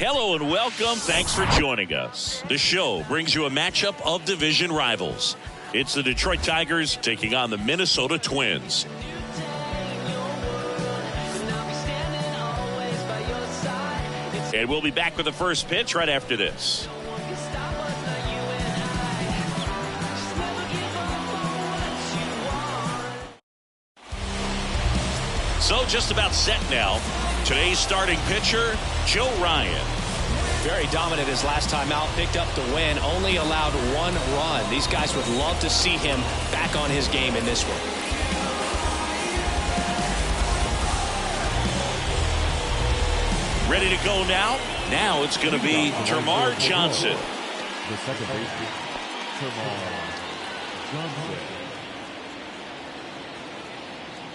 Hello and welcome. Thanks for joining us. The show brings you a matchup of division rivals. It's the Detroit Tigers taking on the Minnesota Twins. And we'll be back with the first pitch right after this. So just about set now. Today's starting pitcher, Joe Ryan. Very dominant his last time out, picked up the win, only allowed one run. These guys would love to see him back on his game in this one. Ready to go now? Now it's going to be Termarr Johnson. The second baseman, Termarr Johnson.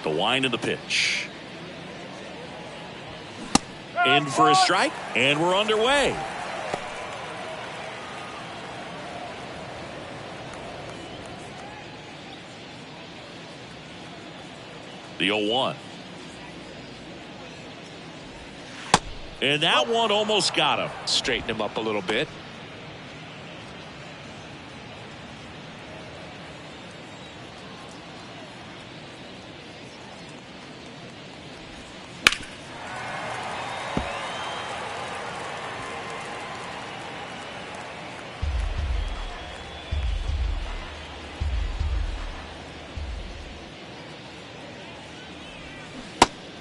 The wind of the pitch. In for a strike, and we're underway. The 0-1. And that one almost got him. Straighten him up a little bit.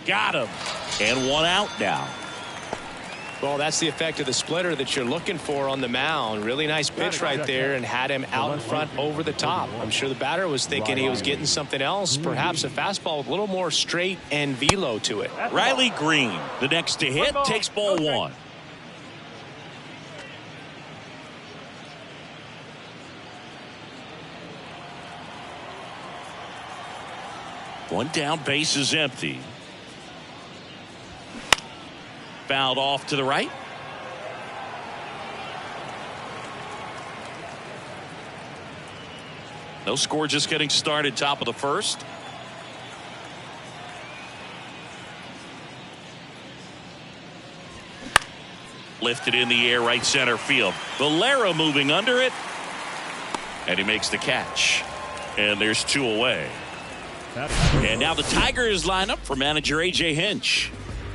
Got him. And one out now. Well, that's the effect of the splitter that you're looking for on the mound. Really nice pitch right there and had him out in front over the top. I'm sure the batter was thinking he was getting something else, perhaps a fastball with a little more straight and velo to it. Riley Green, the next to hit, takes ball one. One down, base is empty. Fouled off to the right. No score, just getting started, top of the first. Lifted in the air, right center field. Valera moving under it. And he makes the catch. And there's two away. And now the Tigers line up for manager A.J. Hinch.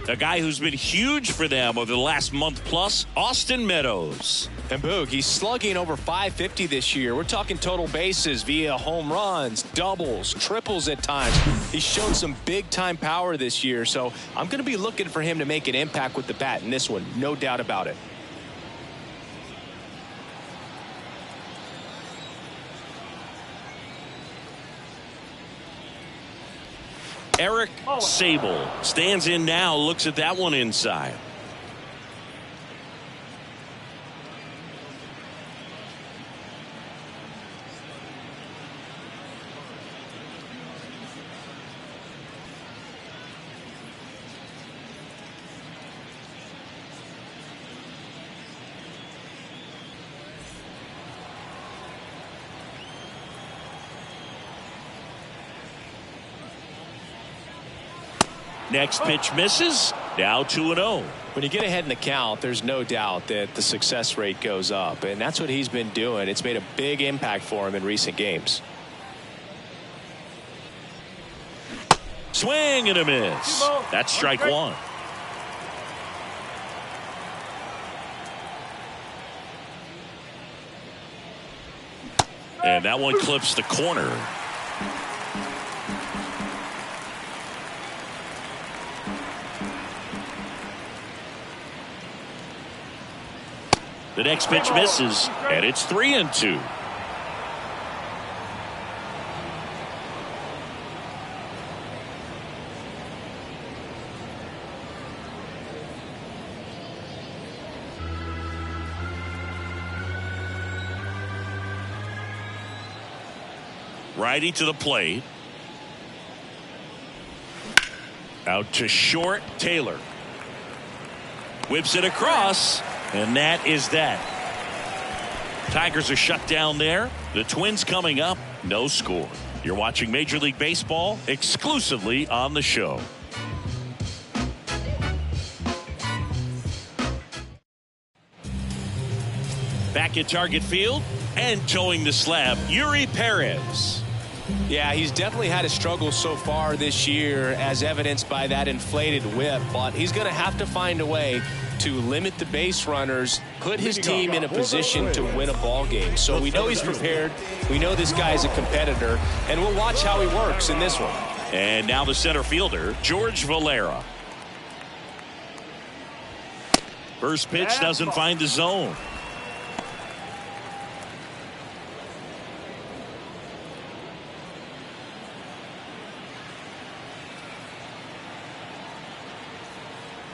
A guy who's been huge for them over the last month plus, Austin Meadows. And Boog, he's slugging over 550 this year. We're talking total bases via home runs, doubles, triples at times. He's shown some big-time power this year, so I'm going to be looking for him to make an impact with the bat in this one, no doubt about it. Eric Sable stands in now, looks at that one inside. Next pitch misses. Now 2-0. When you get ahead in the count, there's no doubt that the success rate goes up, and that's what he's been doing. It's made a big impact for him in recent games. Swing and a miss. That's strike one. And that one clips the corner. The next pitch misses, and it's 3-2. Righty to the plate. Out to short, Taylor. Whips it across. And that is that. Tigers are shut down there. The Twins coming up, no score. You're watching Major League Baseball exclusively on the show. Back at target field and towing the slab, Year3. Yeah, he's definitely had a struggle so far this year, as evidenced by that inflated whip. But he's going to have to find a way to limit the base runners, put his team in a position to win a ball game. So we know he's prepared. We know this guy is a competitor, and we'll watch how he works in this one. And now the center fielder, George Valera. First pitch doesn't find the zone.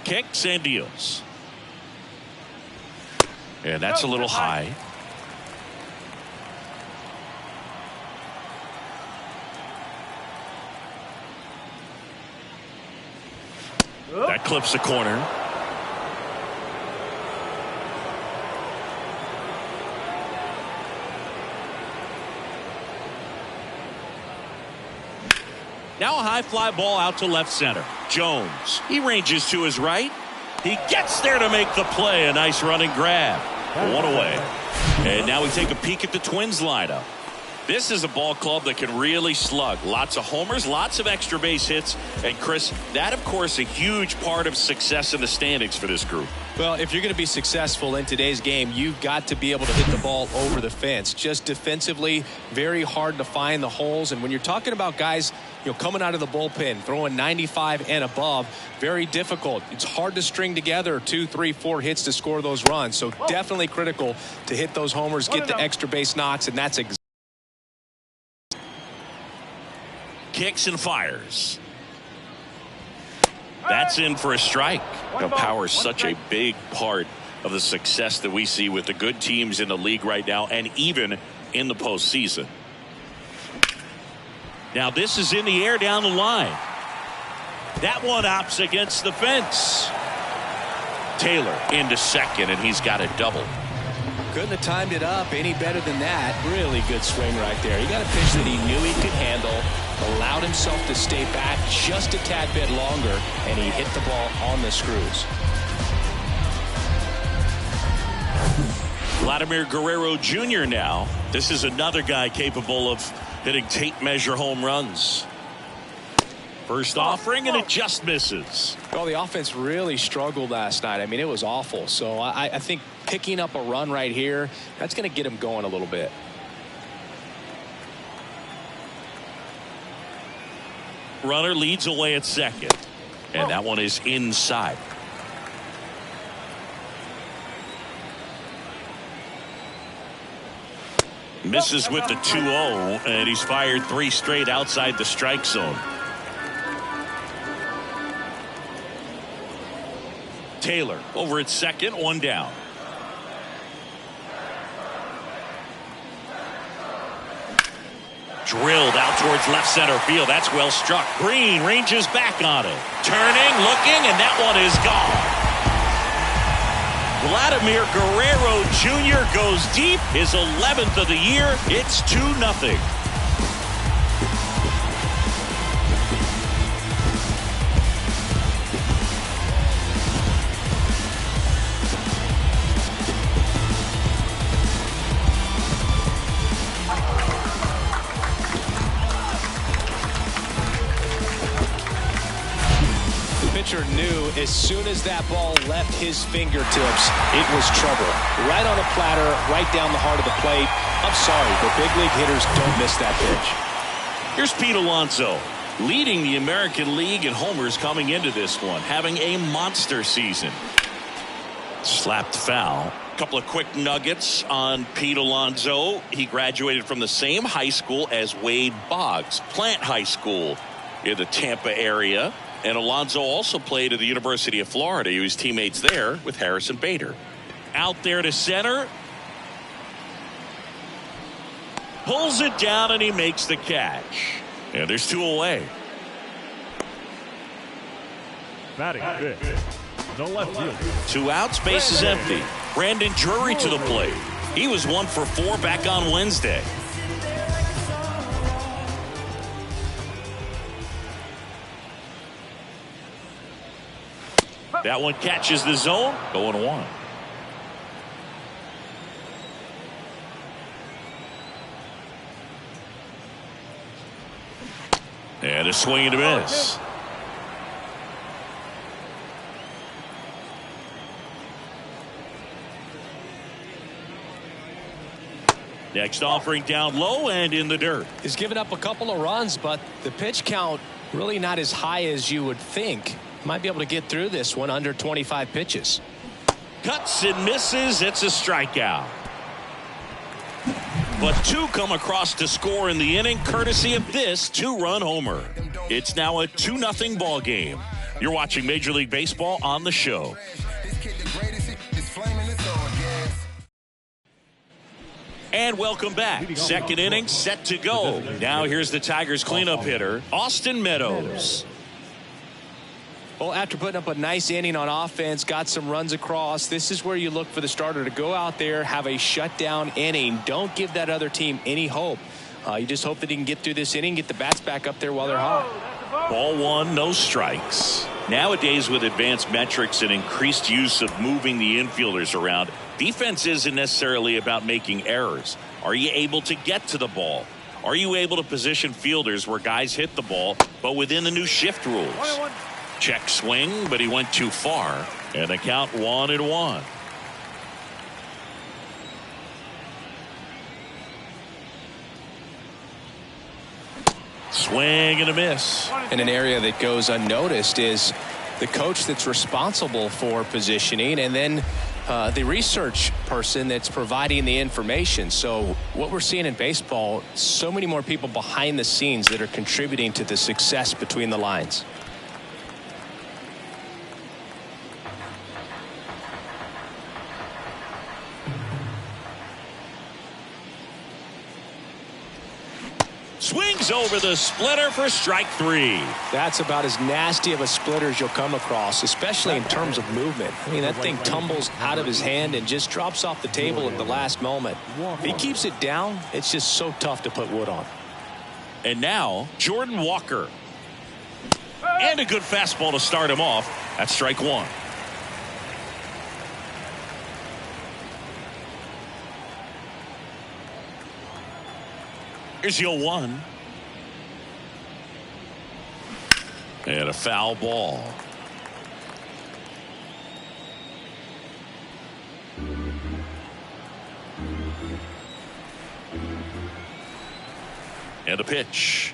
Kicks and deals. And that's a little high. That clips the corner. Now a high fly ball out to left center. Jones, he ranges to his right. He gets there to make the play. A nice running grab. One away. And now we take a peek at the Twins lineup. This is a ball club that can really slug. Lots of homers, lots of extra base hits. And Chris, that of course a huge part of success in the standings for this group. Well, if you're going to be successful in today's game, you've got to be able to hit the ball over the fence. Just defensively, very hard to find the holes. And when you're talking about guys, coming out of the bullpen, throwing 95 and above, very difficult. It's hard to string together 2, 3, 4 hits to score those runs. So definitely critical to hit those homers, get the extra base knocks, and that's exactly. Kicks and fires. That's in for a strike. Power is such a big part of the success that we see with the good teams in the league right now, and even in the postseason. Now this is in the air down the line. That one opts against the fence. Taylor into second, and he's got a double. Couldn't have timed it up any better than that. Really good swing right there. He got a pitch that he knew he could handle, allowed himself to stay back just a tad bit longer, and he hit the ball on the screws. Vladimir Guerrero Jr. now. This is another guy capable of hitting tape measure home runs. First offering, and it just misses. Well, the offense really struggled last night. I mean, it was awful. So I think picking up a run right here, that's going to get him going a little bit. Runner leads away at second, and that one is inside. Misses with the 2-0, and he's fired 3 straight outside the strike zone. Taylor over at second, 1 down. Drilled out towards left center field. That's well struck. Green ranges back on it. Turning, looking, and that one is gone. Vladimir Guerrero Jr. goes deep. His 11th of the year. It's 2-0. Pitcher knew as soon as that ball left his fingertips, it was trouble. Right on a platter, right down the heart of the plate. I'm sorry, but big league hitters don't miss that pitch. Here's Pete Alonso, leading the American League in homers coming into this one, having a monster season. Slapped foul. A couple of quick nuggets on Pete Alonso. He graduated from the same high school as Wade Boggs, Plant High School in the Tampa area. And Alonso also played at the University of Florida. He was teammates there with Harrison Bader. Out there to center. Pulls it down, and he makes the catch. And there's 2 away. Batting fifth, the left fielder. 2 outs, base is empty. Brandon Drury to the plate. He was 1 for 4 back on Wednesday. That one catches the zone. 0-1. And a swing and a miss. Next offering down low and in the dirt. He's given up a couple of runs, but the pitch count really not as high as you would think. Might be able to get through this one under 25 pitches. Cuts and misses. It's a strikeout. But two come across to score in the inning, courtesy of this two-run homer. It's now a 2-0 ball game. You're watching Major League Baseball on the show. And welcome back. Second inning set to go. Now here's the Tigers cleanup hitter, Austin Meadows. Well, after putting up a nice inning on offense, got some runs across, this is where you look for the starter to go out there, have a shutdown inning. Don't give that other team any hope. You just hope that he can get through this inning, get the bats back up there while they're hot. Ball one, no strikes. Nowadays, with advanced metrics and increased use of moving the infielders around, defense isn't necessarily about making errors. Are you able to get to the ball? Are you able to position fielders where guys hit the ball, but within the new shift rules? Check swing, but he went too far. And the count 1-1. Swing and a miss. And an area that goes unnoticed is the coach that's responsible for positioning, and then the research person that's providing the information. So what we're seeing in baseball, so many more people behind the scenes that are contributing to the success between the lines. Swings over the splitter for strike three. That's about as nasty of a splitter as you'll come across, especially in terms of movement. I mean, that thing tumbles out of his hand and just drops off the table at the last moment. If he keeps it down, it's just so tough to put wood on. And now Jordan Walker. And a good fastball to start him off. That's strike one. Here's your one. And a foul ball. And a pitch.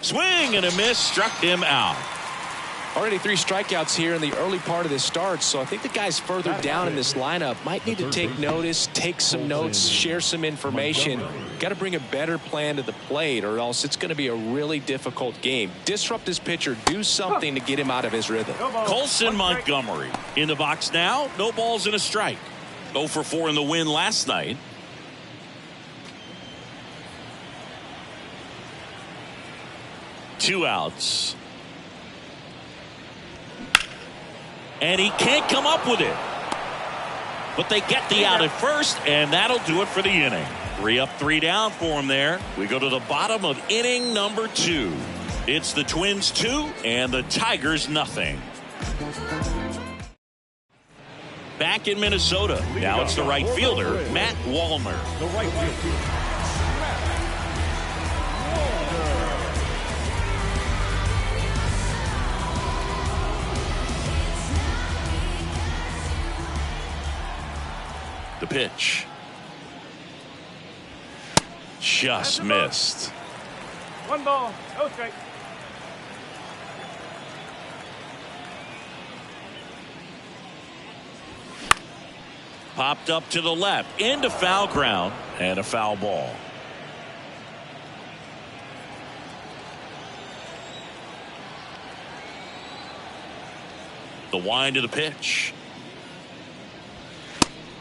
Swing and a miss, struck him out. Already 3 strikeouts here in the early part of this start, so I think the guys further down in this lineup might need to take notice, take some notes, share some information. Got to bring a better plan to the plate, or else it's going to be a really difficult game. Disrupt his pitcher, do something to get him out of his rhythm. Colson Montgomery in the box now. No balls and a strike. 0 for 4 in the win last night. Two outs. And he can't come up with it. But they get the out at first, and that'll do it for the inning. 3 up, 3 down for him there. We go to the bottom of inning number 2. It's the Twins 2 and the Tigers nothing. Back in Minnesota. Now it's the right fielder, Matt Wallner. The right fielder. The pitch. Just missed. 1 ball, no strike. Popped up to the left, into foul ground, and a foul ball. The wind of the pitch.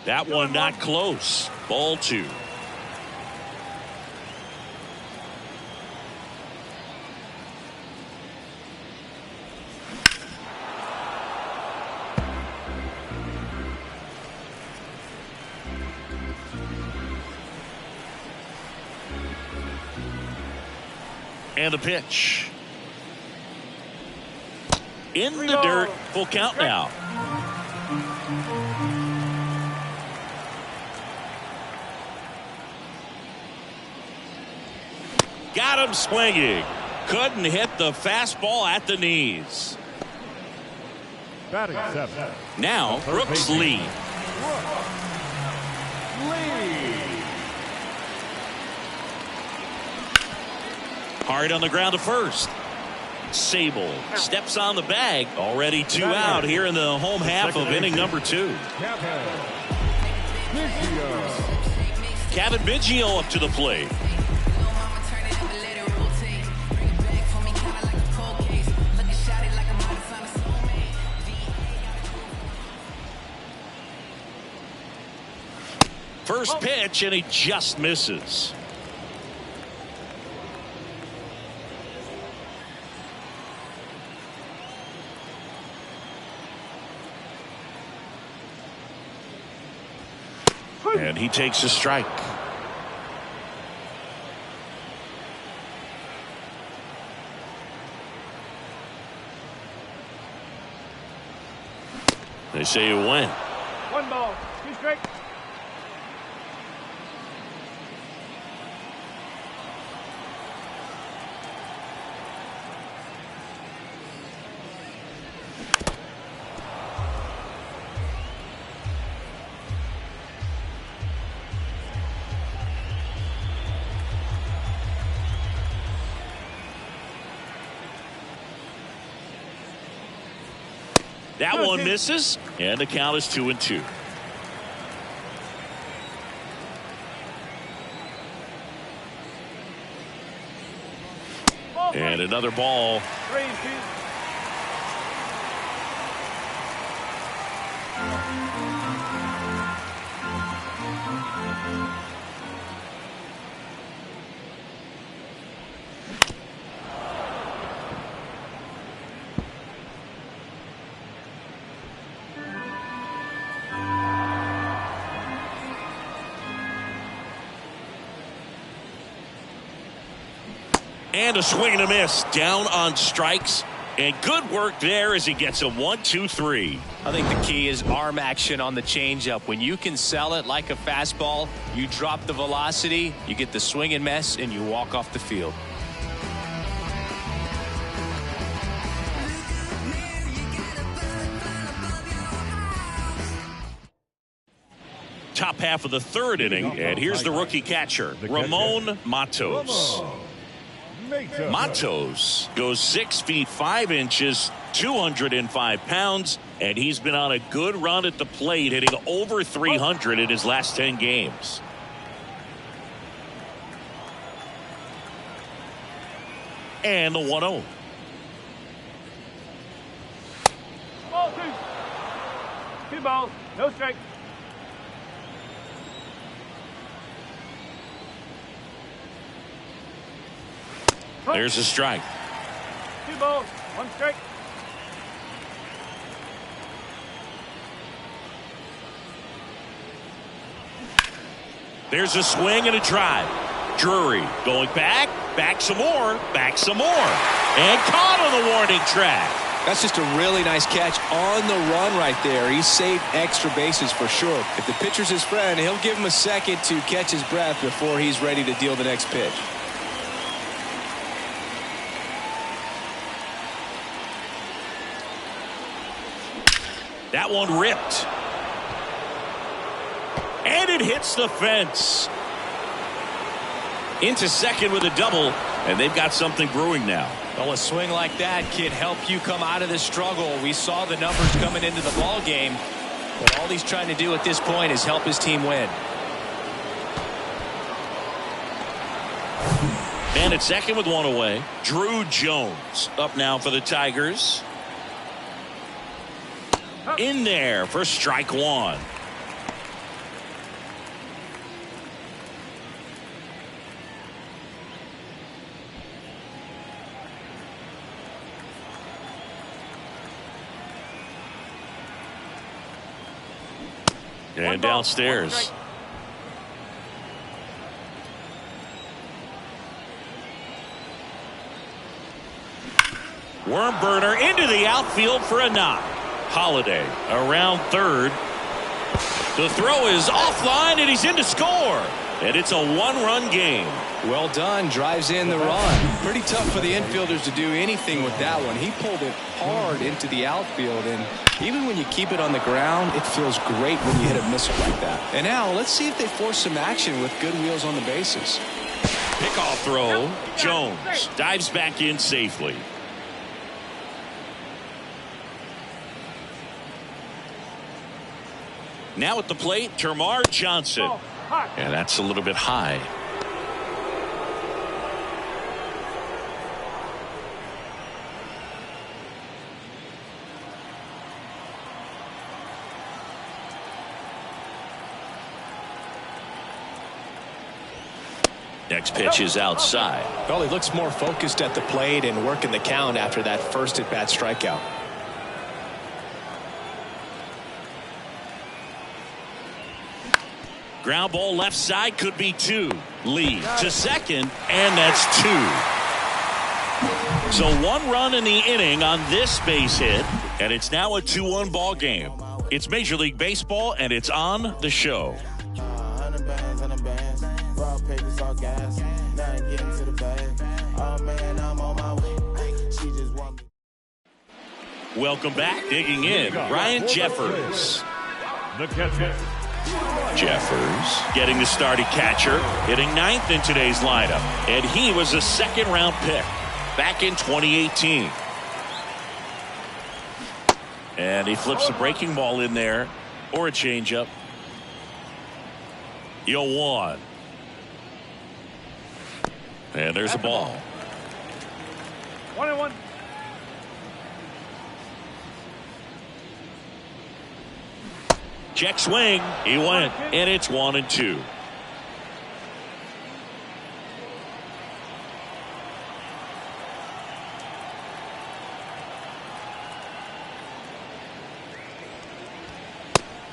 That one not close. Ball 2. And the pitch. In the dirt. Full count now. Got him swinging. Couldn't hit the fastball at the knees. Batting seven. Now Brooks lead. Hard on the ground to first. Sable steps on the bag. Already 2 out here in the home half of inning number 2. Kevin Biggio up to the plate. First pitch, and he just misses. And he takes a strike. They say you win. 1 ball, 2 strikes. That one misses, and the count is 2-2. And another ball. 3-2. And a swing and a miss down on strikes, and good work there as he gets a 1-2-3. I think the key is arm action on the changeup. When you can sell it like a fastball, you drop the velocity, you get the swing and miss, and you walk off the field. Top half of the 3rd inning, and here's the rookie catcher, Ramon Matos. Matos goes 6 feet 5 inches, 205 pounds, and he's been on a good run at the plate, hitting over 300 in his last 10 games. And the 1-0. Ball 2. 2 balls, no strikes. There's a strike. 2 balls, 1 strike. There's a swing and a drive. Drury going back some more, and caught on the warning track. That's just a really nice catch on the run right there. He saved extra bases for sure. If the pitcher's his friend, he'll give him a second to catch his breath before he's ready to deal the next pitch. That one ripped. And it hits the fence. Into second with a double, and they've got something brewing now. Well, a swing like that can help you come out of the struggle. We saw the numbers coming into the ball game, but all he's trying to do at this point is help his team win. And at second with 1 away, Drew Jones up now for the Tigers. In there for strike 1. And downstairs. Worm burner into the outfield for a knock. Holiday around third. The throw is offline, and he's in to score. And it's a one-run game. Well done. Drives in the run. Pretty tough for the infielders to do anything with that one. He pulled it hard into the outfield, and even when you keep it on the ground, it feels great when you hit a missile like that. And now let's see if they force some action with good wheels on the bases. Pickoff throw. Jones dives back in safely. Now at the plate, Termarr Johnson. And that's a little bit high. Next pitch is outside. Well, he looks more focused at the plate and working the count after that first at-bat strikeout. Ground ball left side, could be two. Lead to second, and that's two. So one run in the inning on this base hit, and it's now a 2-1 ball game. It's Major League Baseball, and it's on the show. Welcome back. Digging in, Ryan Jeffers. The catcher. Jeffers getting the start at catcher, hitting ninth in today's lineup, and he was a second-round pick back in 2018. And he flips the breaking ball in there, or a changeup. 0-1. And there's a ball. 1-1. Check swing. He went, and it's 1-2.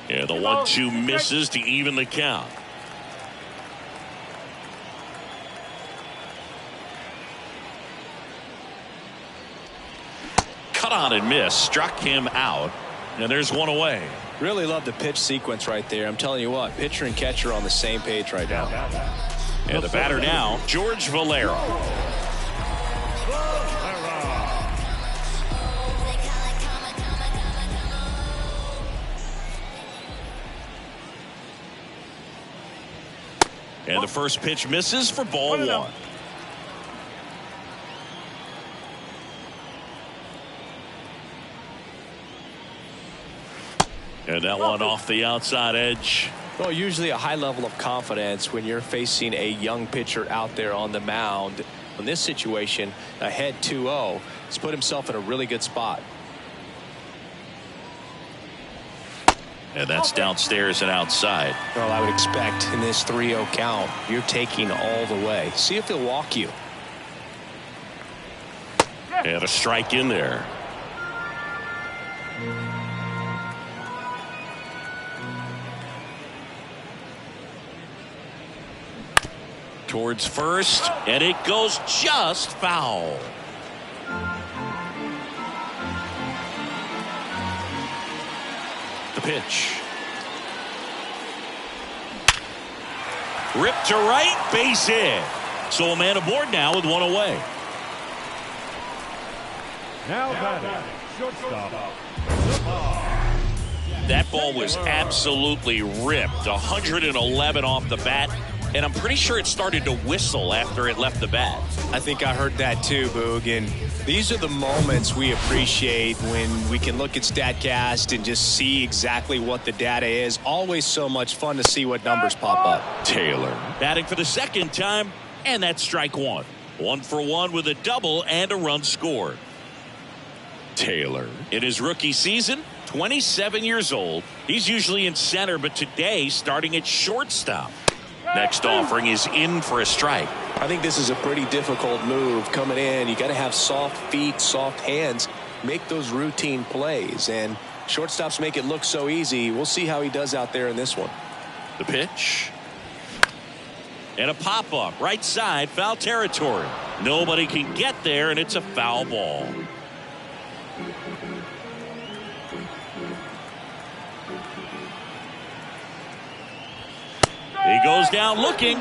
Yeah, the 1-2 misses to even the count. Cut on and miss, struck him out, and there's one away. Really love the pitch sequence right there. I'm telling you what, pitcher and catcher on the same page right now. And the batter now, George Valera. And the first pitch misses for ball one. And that one off the outside edge. Well, usually a high level of confidence when you're facing a young pitcher out there on the mound. In this situation, ahead 2-0, he's put himself in a really good spot. And that's downstairs and outside. Well, I would expect in this 3-0 count, you're taking all the way. See if he'll walk you. And a strike in there. Towards first, and it goes just foul. The pitch. Ripped to right, base hit. So a man aboard now with one away. Now batting, shortstop. That ball was absolutely ripped. 111 off the bat. And I'm pretty sure it started to whistle after it left the bat. I think I heard that too, Boog. And these are the moments we appreciate when we can look at StatCast and just see exactly what the data is. Always so much fun to see what numbers pop up. Taylor batting for the second time, and that's strike one. 1 for 1 with a double and a run scored. Taylor, in his rookie season, 27 years old. He's usually in center, but today starting at shortstop. Next offering is in for a strike. I think this is a pretty difficult move coming in. You got to have soft feet, soft hands, make those routine plays, and shortstops make it look so easy. We'll see how he does out there in this one. The pitch. And a pop-up right side, foul territory. Nobody can get there, and it's a foul ball. He goes down looking.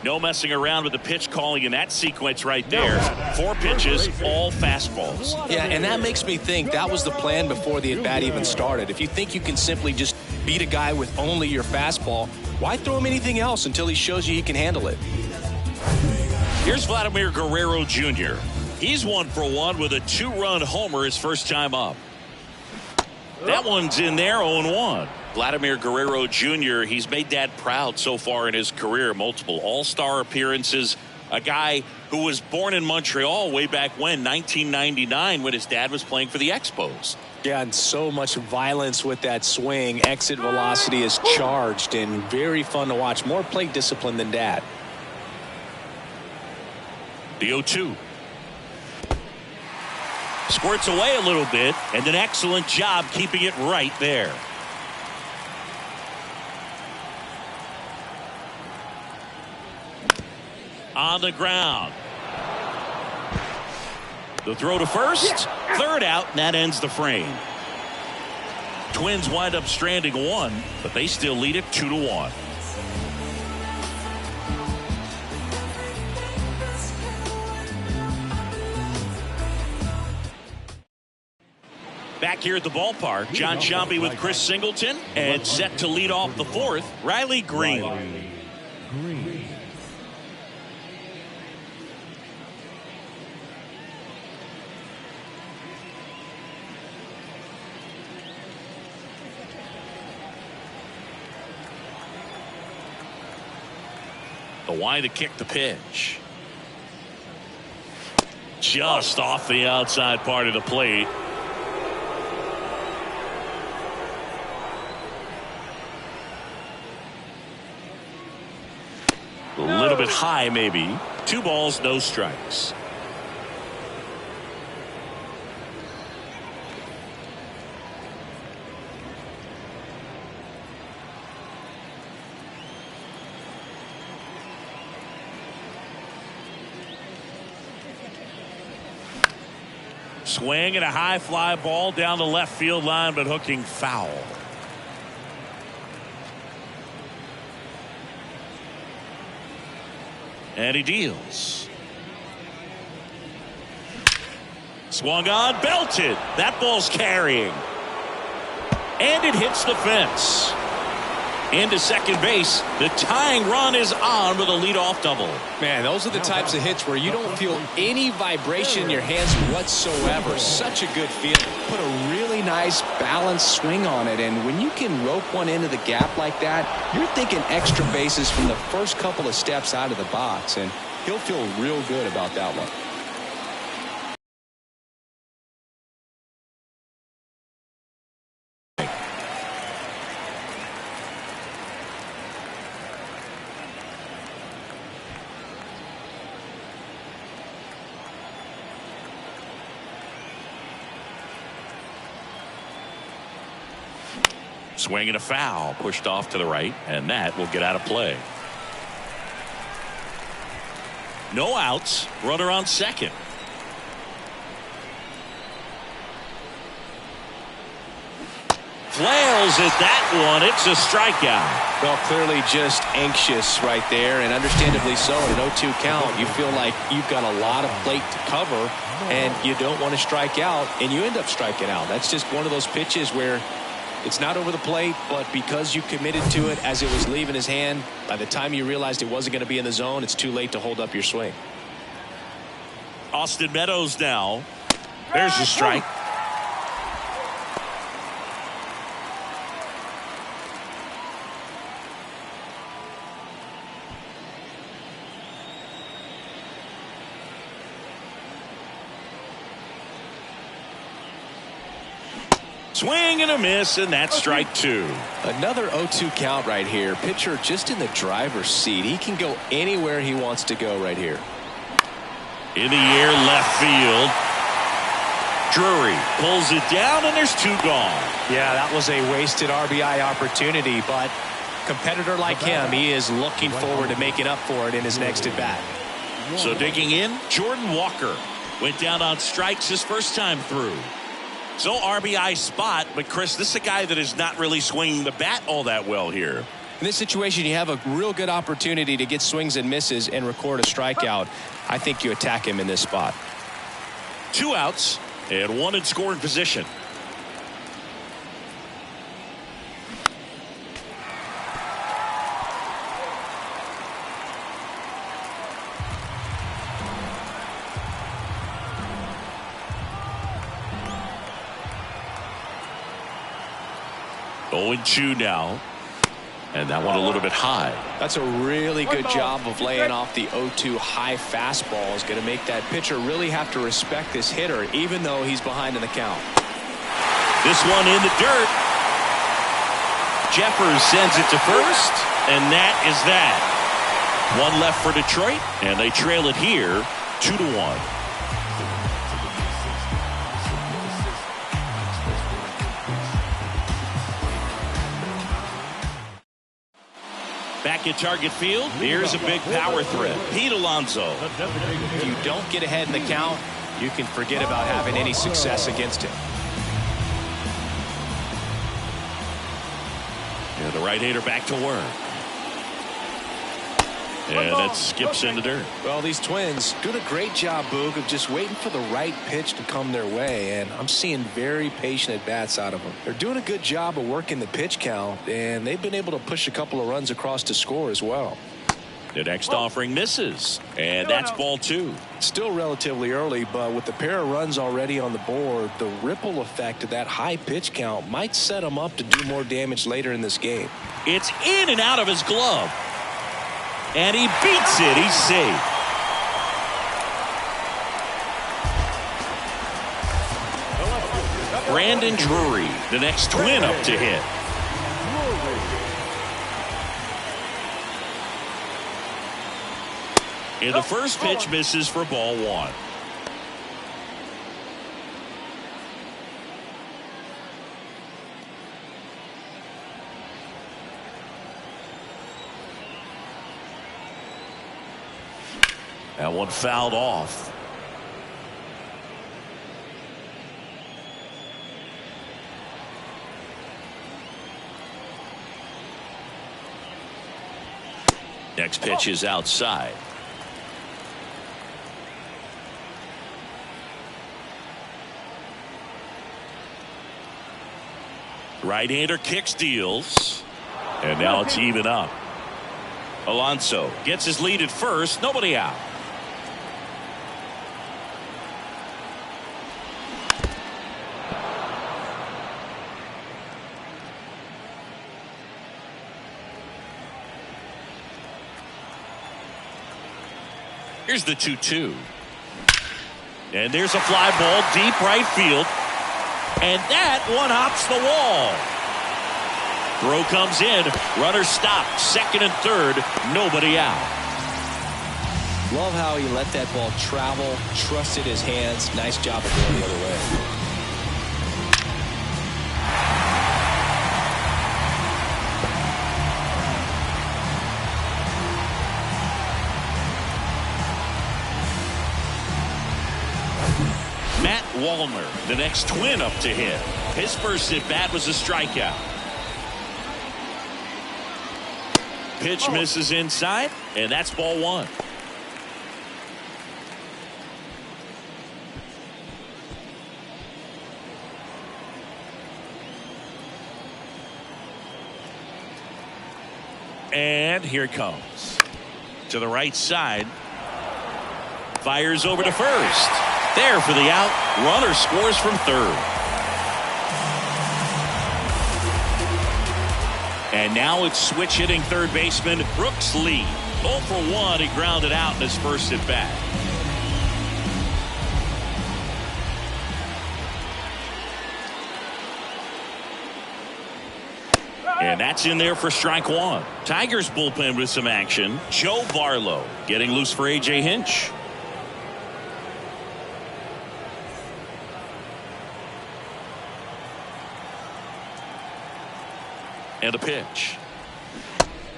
No messing around with the pitch calling in that sequence right there. 4 pitches, all fastballs. Yeah, and that makes me think that was the plan before the at-bat even started. If you think you can simply just beat a guy with only your fastball, why throw him anything else until he shows you he can handle it? Here's Vladimir Guerrero Jr. He's 1 for 1 with a 2-run homer his first time up. That one's in there, 0-1. Vladimir Guerrero Jr., he's made Dad proud so far in his career. Multiple all-star appearances. A guy who was born in Montreal way back when, 1999, when his dad was playing for the Expos. Yeah, and so much violence with that swing. Exit velocity is charged and very fun to watch. More plate discipline than Dad. The 0-2. Squirts away a little bit, and an excellent job keeping it right there. On the ground. The throw to first. Third out, and that ends the frame. Twins wind up stranding 1, but they still lead it 2-1. Back here at the ballpark, John Sciambi with Chris Singleton, and set to lead off the 4th, Riley Green. The wide to kick the pitch. Just off the outside part of the plate. A little bit high, maybe. 2 balls, no strikes. Swing and a high fly ball down the left field line, but hooking foul. And he deals. Swung on, belted. That ball's carrying. And it hits the fence. Into second base. The tying run is on with a leadoff double. Man, those are the types of hits where you don't feel any vibration in your hands whatsoever. Such a good feeling. Put a really nice balanced swing on it, and when you can rope one into the gap like that, you're thinking extra bases from the first couple of steps out of the box, and he'll feel real good about that one. Swing and a foul, pushed off to the right, and that will get out of play. No outs, runner on second. Flails at that one. It's a strikeout. Well, clearly just anxious right there, and understandably so. In an 0-2 count, you feel like you've got a lot of plate to cover, and you don't want to strike out, and you end up striking out. That's just one of those pitches where it's not over the plate, but because you committed to it as it was leaving his hand, by the time you realized it wasn't going to be in the zone, it's too late to hold up your swing. Austin Meadows now. There's a strike. Swing and a miss, and that's strike 2. Another 0-2 count right here. Pitcher just in the driver's seat. He can go anywhere he wants to go right here. In the air, left field. Drury pulls it down, and there's 2 gone. Yeah, that was a wasted RBI opportunity, but competitor like him, he is looking forward to making up for it in his next at-bat. So digging in, Jordan Walker went down on strikes his first time through. So RBI spot, but Chris, this is a guy that is not really swinging the bat all that well here. In this situation, you have a real good opportunity to get swings and misses and record a strikeout. I think you attack him in this spot. 2 outs and 1 in scoring position. Oh, and 2 now. And that one a little bit high. That's a really good job of laying off the 0-2 high fastball. Is going to make that pitcher really have to respect this hitter, even though he's behind in the count. This one in the dirt. Jeffers sends it to first, and that is that. 1 left for Detroit, and they trail it here 2-1. Back at target field, here's a big power threat. Pete Alonso. If you don't get ahead in the count, you can forget about having any success against him. Yeah, the right-hander back to work. And that skips in the dirt. Well, these Twins doing a great job, Boog, of just waiting for the right pitch to come their way, and I'm seeing very patient at-bats out of them. They're doing a good job of working the pitch count, and they've been able to push a couple of runs across to score as well. The next offering misses, and that's ball 2. Still relatively early, but with the pair of runs already on the board, the ripple effect of that high pitch count might set him up to do more damage later in this game. It's in and out of his glove. And he beats it. He's safe. Brandon Drury, the next Twin up to hit. And the first pitch misses for ball 1. That one fouled off. Next pitch is outside. Right-hander kicks, deals. And now it's even up. Alonso gets his lead at first. Nobody out. Here's the 2-2. And there's a fly ball deep right field. And that one hops the wall. Throw comes in. Runner stopped. Second and third. Nobody out. Love how he let that ball travel. Trusted his hands. Nice job of going the other way. Wallner, the next Twin up to hit. His first at bat was a strikeout. Pitch misses inside, and that's ball 1. And here it comes. To the right side. Fires over to first. There for the out. Runner scores from third. And now it's switch hitting third baseman Brooks Lee. 0 for 1. He grounded out in his first at bat. And that's in there for strike 1. Tigers bullpen with some action. Joe Barlow getting loose for A.J. Hinch. And a pitch.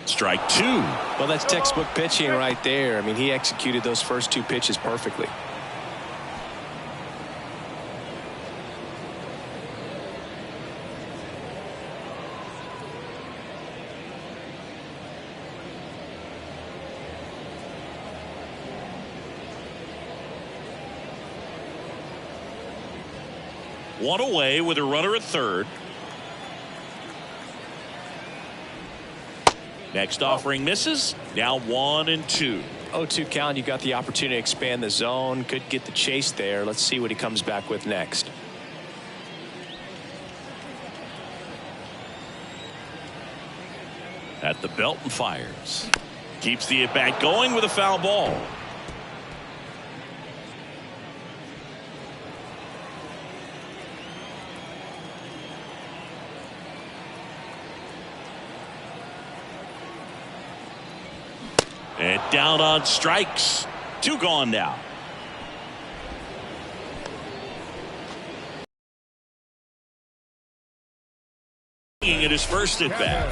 Strike 2. Well, that's textbook pitching right there. I mean, he executed those first 2 pitches perfectly. One away with a runner at third. Next offering misses. Now 1-2. 0-2 count. You got the opportunity to expand the zone. Could get the chase there. Let's see what he comes back with next. At the belt and fires. Keeps the at-bat going with a foul ball. And down on strikes. 2 gone now. At his first at bat.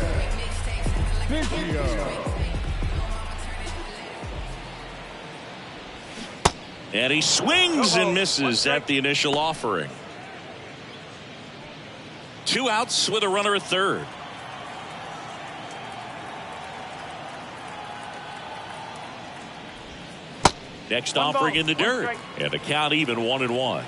And he swings and misses at the initial offering. 2 outs with a runner at third. Next offering in the dirt. And the count even 1-1.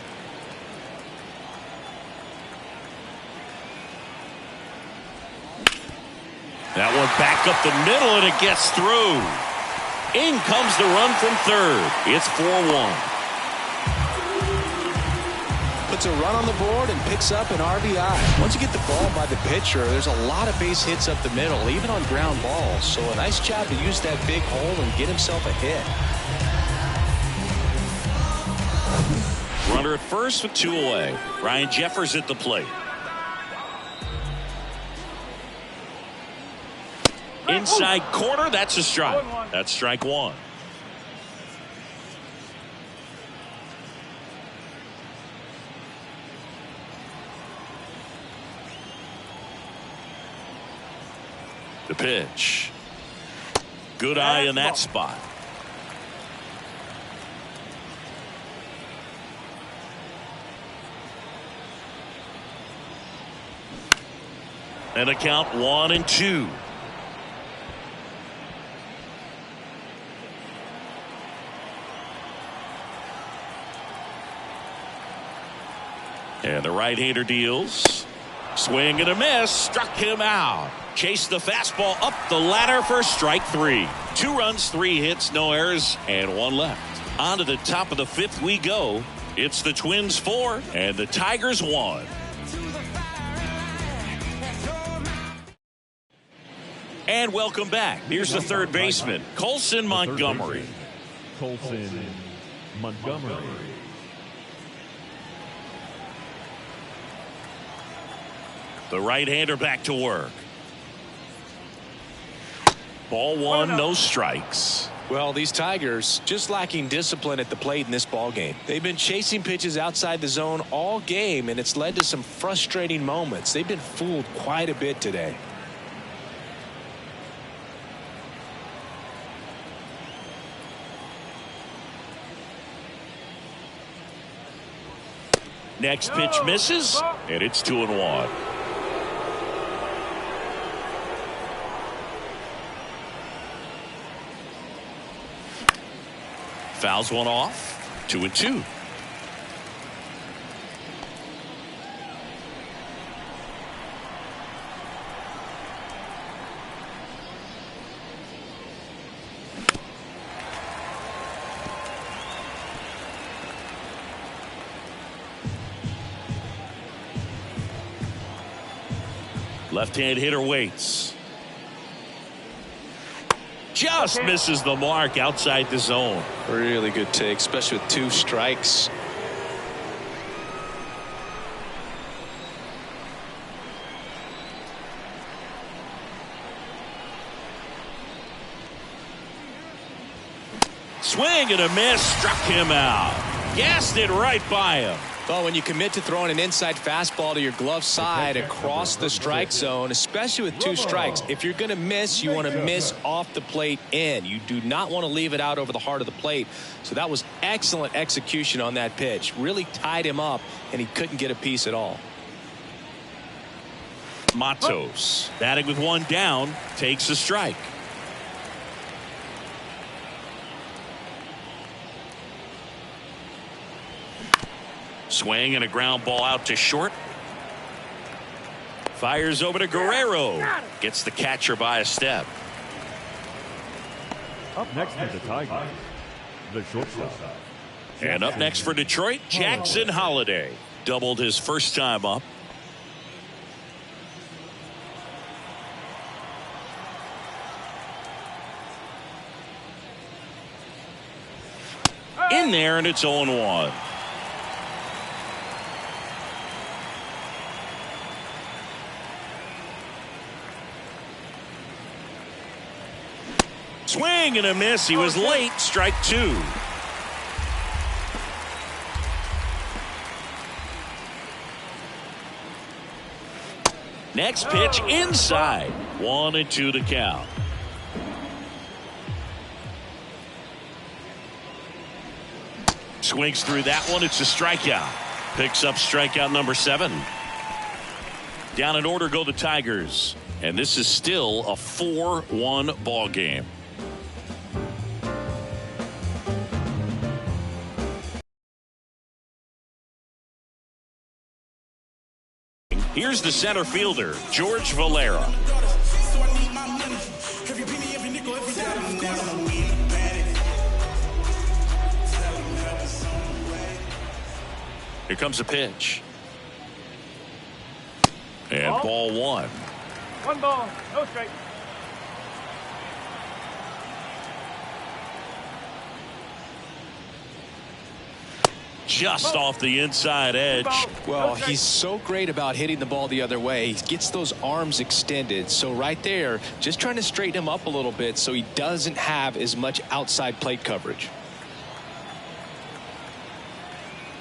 That one back up the middle, and it gets through. In comes the run from third. It's 4-1. Puts a run on the board and picks up an RBI. Once you get the ball by the pitcher, there's a lot of base hits up the middle, even on ground balls. So a nice job to use that big hole and get himself a hit. Runner at first with 2 away. Ryan Jeffers at the plate. Inside corner, that's a strike. That's strike 1. The pitch. Good eye in that spot. And a count 1-2. And the right-hander deals. Swing and a miss. Struck him out. Chased the fastball up the ladder for strike 3. 2 runs, 3 hits, no errors, and 1 left. On to the top of the 5th we go. It's the Twins 4 and the Tigers 1. And welcome back. Here's the third baseman, Colson Montgomery. Colson Montgomery. The right-hander back to work. Ball 1, no strikes. Well, these Tigers just lacking discipline at the plate in this ball game. They've been chasing pitches outside the zone all game, and it's led to some frustrating moments. They've been fooled quite a bit today. Next pitch misses, and it's 2-1. Fouls one off. 2-2. Left-hand hitter waits. Just misses the mark outside the zone. Really good take, especially with 2 strikes. Swing and a miss. Struck him out. Gassed it right by him. Well, when you commit to throwing an inside fastball to your glove side across the strike zone, especially with 2 strikes, if you're going to miss, you want to miss off the plate in. You do not want to leave it out over the heart of the plate. So that was excellent execution on that pitch. Really tied him up, and he couldn't get a piece at all. Matos, batting with 1 down, takes a strike. Swing and a ground ball out to short. Fires over to Guerrero. Gets the catcher by a step. Up next for the Tigers, the shortstop. And up next for Detroit, Jackson Holliday. Doubled his first time up. In there, and it's 0-1. Swing and a miss. He was late. Strike two. Next pitch inside. 1-2 to count. Swings through that one. It's a strikeout. Picks up strikeout number 7. Down in order go the Tigers. And this is still a 4-1 ball game. Here's the center fielder, George Valera. Here comes a pitch. And ball 1. 1 ball, no strike. Just off the inside edge. Well, he's so great about hitting the ball the other way. He gets those arms extended. So right there, just trying to straighten him up a little bit so he doesn't have as much outside plate coverage.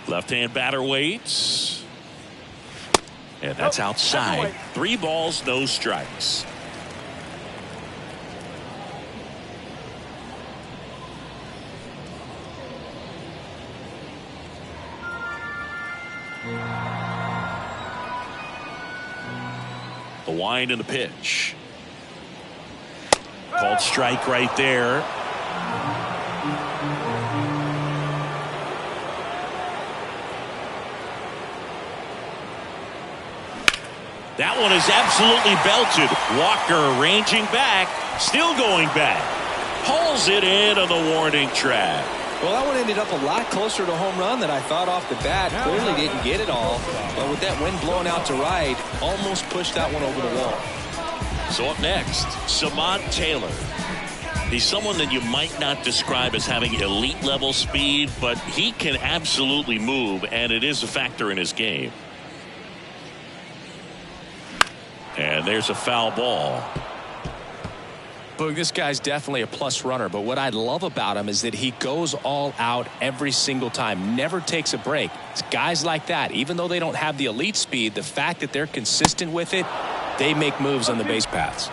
Left-hand batter waits. And that's outside. 3 balls, no strikes. The wind and the pitch. Called strike right there. That one is absolutely belted. Walker ranging back, still going back. Hauls it in on the warning track. Well, that one ended up a lot closer to home run than I thought off the bat. Clearly didn't get it all. But with that wind blowing out to right, almost pushed that one over the wall. So up next, Samad Taylor. He's someone that you might not describe as having elite level speed, but he can absolutely move, and it is a factor in his game. And there's a foul ball. Boog, this guy's definitely a plus runner, but what I love about him is that he goes all out every single time, never takes a break. It's guys like that, even though they don't have the elite speed, the fact that they're consistent with it, they make moves on the base paths.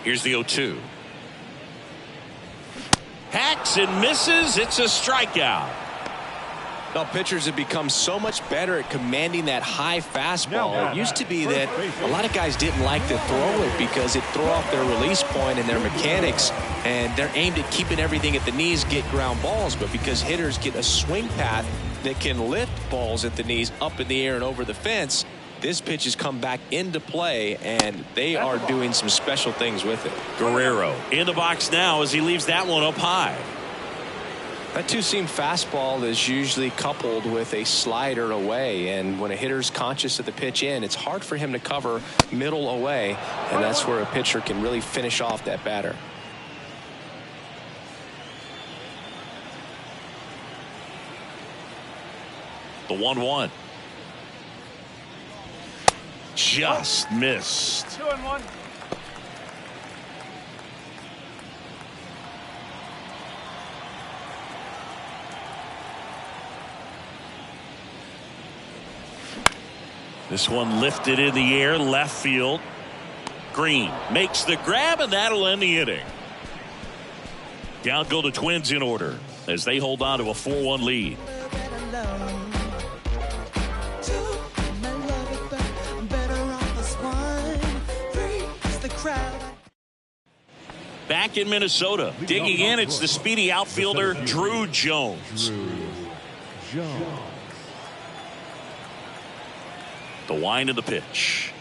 Here's the 0-2. Hacks and misses. It's a strikeout. Now, pitchers have become so much better at commanding that high fastball. It used to be that a lot of guys didn't like to throw it because it threw off their release point and their mechanics, and they're aimed at keeping everything at the knees, get ground balls. But because hitters get a swing path that can lift balls at the knees up in the air and over the fence, this pitch has come back into play, and they are doing some special things with it. Guerrero in the box now as he leaves that one up high. That two-seam fastball is usually coupled with a slider away, and when a hitter's conscious of the pitch in, it's hard for him to cover middle away, and that's where a pitcher can really finish off that batter. The 1-1. Just missed. 2-1. This one lifted in the air, left field. Green makes the grab, and that'll end the inning. Down go the Twins in order as they hold on to a 4-1 lead. back in Minnesota. Digging in, it's the speedy outfielder, Drew Jones. The wind of the pitch.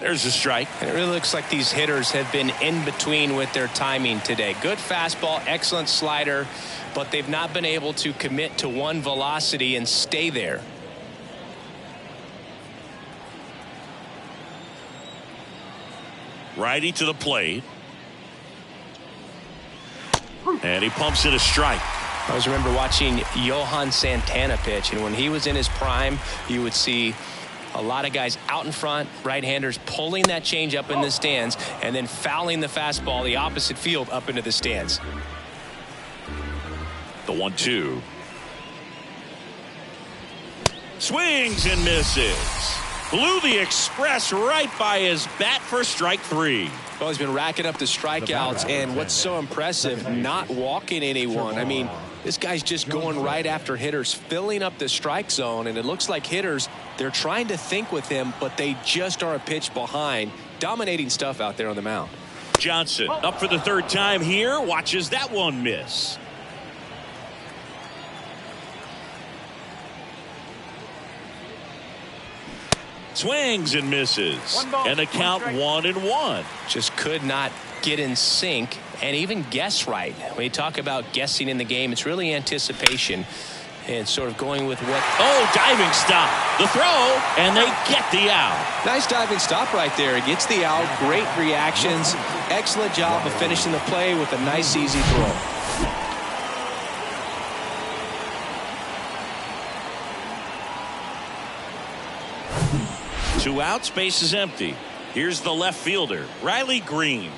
There's a strike. And it really looks like these hitters have been in between with their timing today. Good fastball, excellent slider, but they've not been able to commit to one velocity and stay there. Righty to the plate. And he pumps it a strike. I always remember watching Johan Santana pitch, and when he was in his prime, you would see a lot of guys out in front, right-handers pulling that change up in the stands and then fouling the fastball the opposite field up into the stands. The 1-2. Swings and misses. Blew the express right by his bat for strike 3. Well, he's been racking up the strikeouts, and what's so impressive, not walking anyone. I mean, this guy's just going right after hitters, filling up the strike zone, and it looks like hitters, they're trying to think with him, but they just are a pitch behind. Dominating stuff out there on the mound. Johnson up for the third time here, watches that one miss. Swings and misses. And the count 1-1. Just could not get in sync and even guess right. When you talk about guessing in the game, it's really anticipation and sort of going with what. Oh, diving stop. The throw, and they get the out. Nice diving stop right there. It gets the out. Great reactions. Excellent job of finishing the play with a nice, easy throw. 2 outs, base is empty. Here's the left fielder, Riley Green.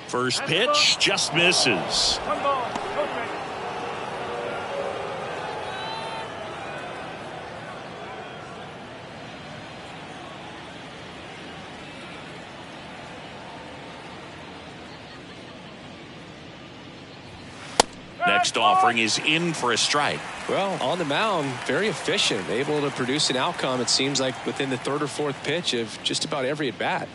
First pitch just misses. Next offering is in for a strike. Well, on the mound, very efficient, able to produce an outcome, it seems like, within the third or fourth pitch of just about every at bat.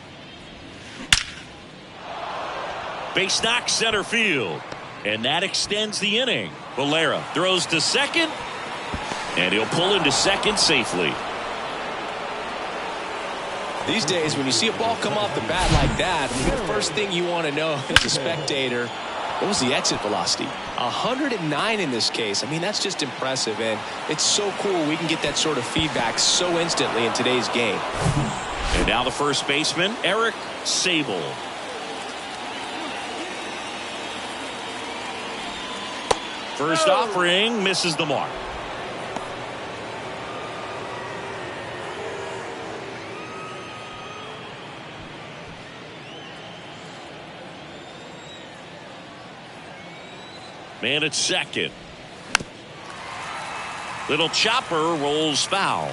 Base knock center field, and that extends the inning. Valera throws to second, and he'll pull into second safely. These days, when you see a ball come off the bat like that, I mean, the first thing you want to know as a spectator, what was the exit velocity? 109 in this case. I mean, that's just impressive, and it's so cool we can get that sort of feedback so instantly in today's game. And now the first baseman, Eric Sable. First offering misses the mark. Man at second. Little chopper rolls foul.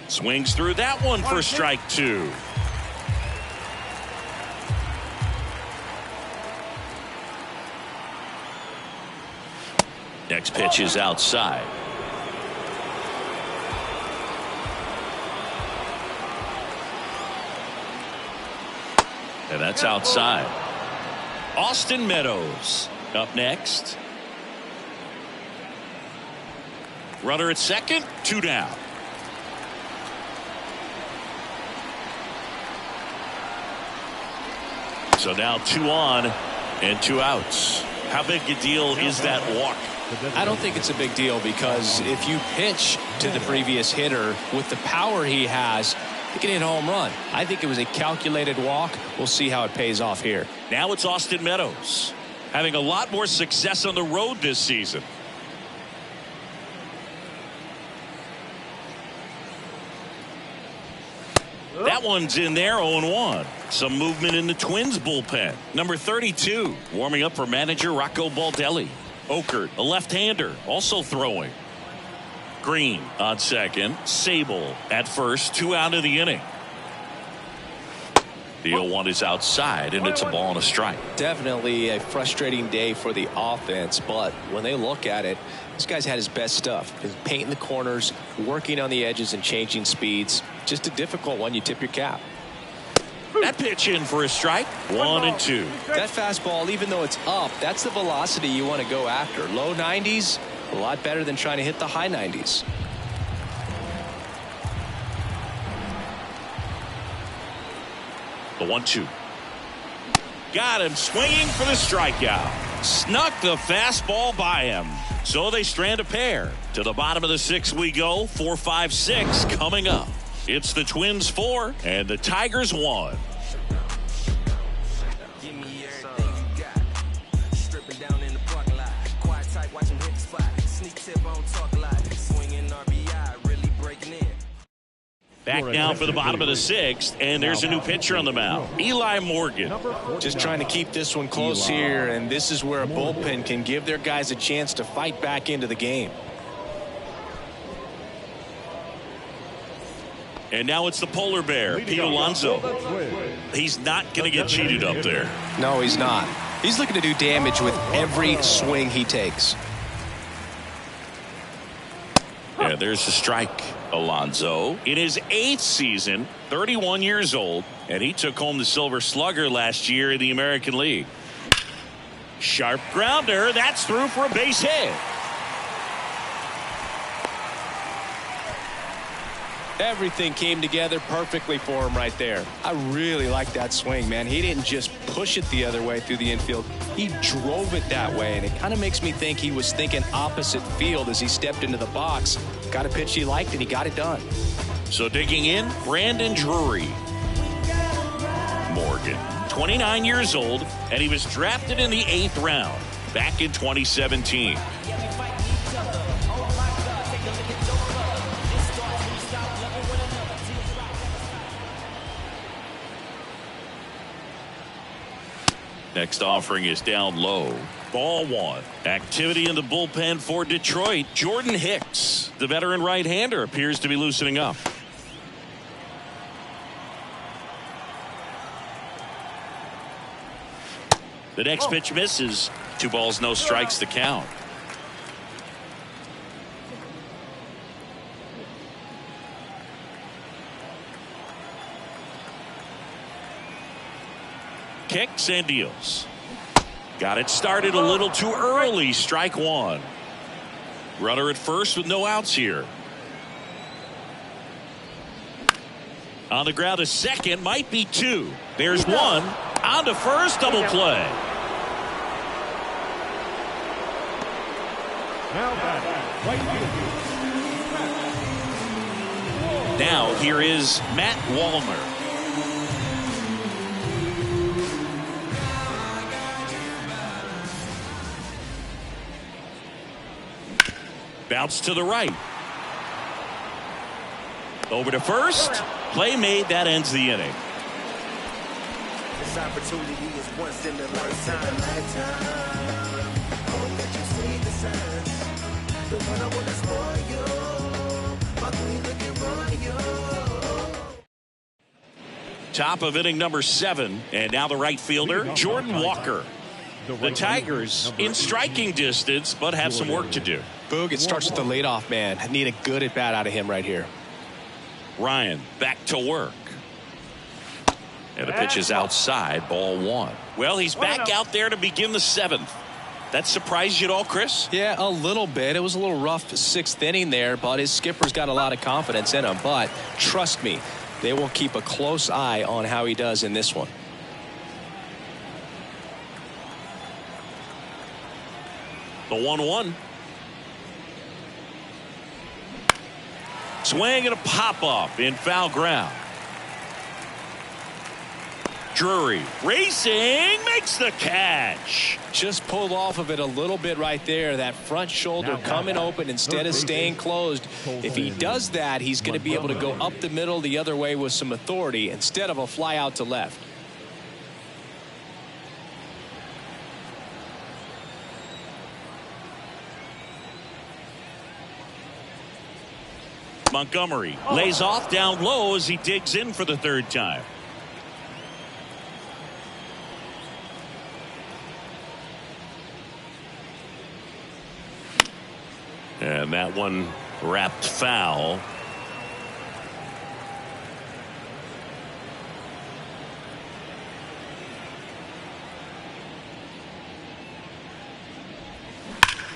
Swings through that one for strike 2. Next pitch is outside. And that's outside. Austin Meadows up next. Runner at second, 2 down. So now 2 on and 2 outs. How big a deal is that walk? I don't think it's a big deal, because if you pitch to the previous hitter with the power he has, he can hit a home run. I think it was a calculated walk. We'll see how it pays off here. Now it's Austin Meadows, having a lot more success on the road this season. That one's in there, 0-1. Some movement in the Twins bullpen. Number 32, warming up for manager Rocco Baldelli. Okert, a left-hander, also throwing. Green on second. Sable at first. 2 out of the inning. The 0-1 is outside, and it's a ball and a strike. Definitely a frustrating day for the offense, but when they look at it, this guy's had his best stuff. He's painting the corners, working on the edges, and changing speeds. Just a difficult one. You tip your cap. That pitch in for a strike. 1-2. That fastball, even though it's up, that's the velocity you want to go after. Low 90s, a lot better than trying to hit the high 90s. The 1-2. Got him swinging for the strikeout. Snuck the fastball by him. So they strand a pair. To the bottom of the 6th we go. 4, 5, 6 coming up. It's the Twins 4 and the Tigers 1. Back now for the bottom of the 6th, and there's a new pitcher on the mound, Eli Morgan. Just trying to keep this one close here, and this is where a bullpen can give their guys a chance to fight back into the game. And now it's the polar bear, Pete Alonso. He's not going to get cheated up there. No, he's not. He's looking to do damage with every swing he takes. Yeah, there's the strike. Alonso in his 8th season, 31 years old, and he took home the Silver Slugger last year in the American League. Sharp grounder. That's through for a base hit. Everything came together perfectly for him right there. I really like that swing, man. He didn't just push it the other way through the infield. He drove it that way, and it kind of makes me think he was thinking opposite field as he stepped into the box. Got a pitch he liked, and he got it done. So digging in, Brandon Drury. Morgan, 29 years old, and he was drafted in the 8th round back in 2017. Next offering is down low. Ball 1. Activity in the bullpen for Detroit. Jordan Hicks, the veteran right-hander, appears to be loosening up. The next pitch misses. 2 balls, no strikes to count. Kicks and deals. Got it started a little too early. Strike 1. Runner at first with no outs here. On the ground to second, might be 2. There's 1. On to first, double play. Now here is Matt Wallner. Bounce to the right. Over to first. Play made. That ends the inning. This opportunity is once in a lifetime. Hope that you see the signs. The one I want to spoil you. My queen looking royal. Top of inning number 7. And now the right fielder, Jordan Walker. The Tigers in striking distance, but have some work to do. Boog, it starts with the leadoff man. Need a good at bat out of him right here. Ryan back to work. And the pitch is outside, ball 1. Well, he's back out there to begin the 7th. That surprised you at all, Chris? Yeah, a little bit. It was a little rough 6th inning there, but his skipper's got a lot of confidence in him. But trust me, they will keep a close eye on how he does in this one. The 1-1. Swing and a pop-up in foul ground. Drury racing, makes the catch. Just pulled off of it a little bit right there. That front shoulder coming open instead of staying closed. If he does that, he's going to be able to go up the middle the other way with some authority instead of a fly out to left. Montgomery lays off down low as he digs in for the 3rd time. And that one wrapped foul.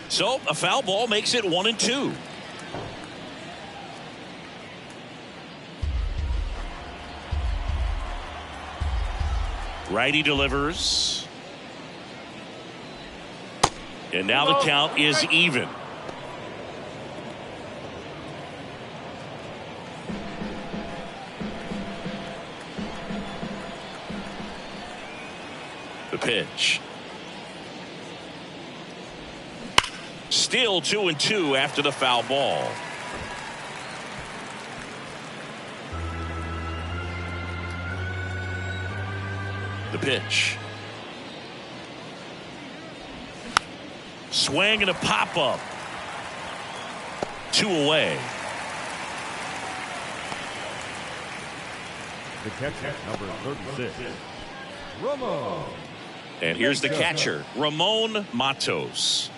So a foul ball makes it 1-2. Righty delivers. And now the count is even. The pitch. Still 2-2 after the foul ball. The pitch. Swing and a pop-up. 2 away. The catcher, number 36, Ramon. And here's the catcher, Ramon Matos.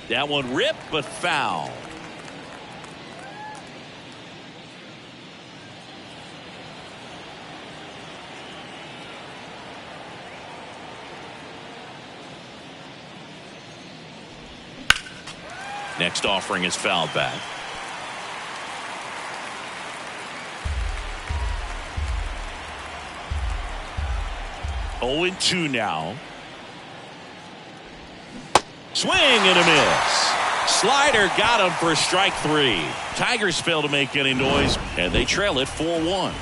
That one ripped, but foul. Next offering is fouled back. Oh, 0-2 now. Swing and a miss. Slider got him for strike 3. Tigers fail to make any noise, and they trail it 4-1.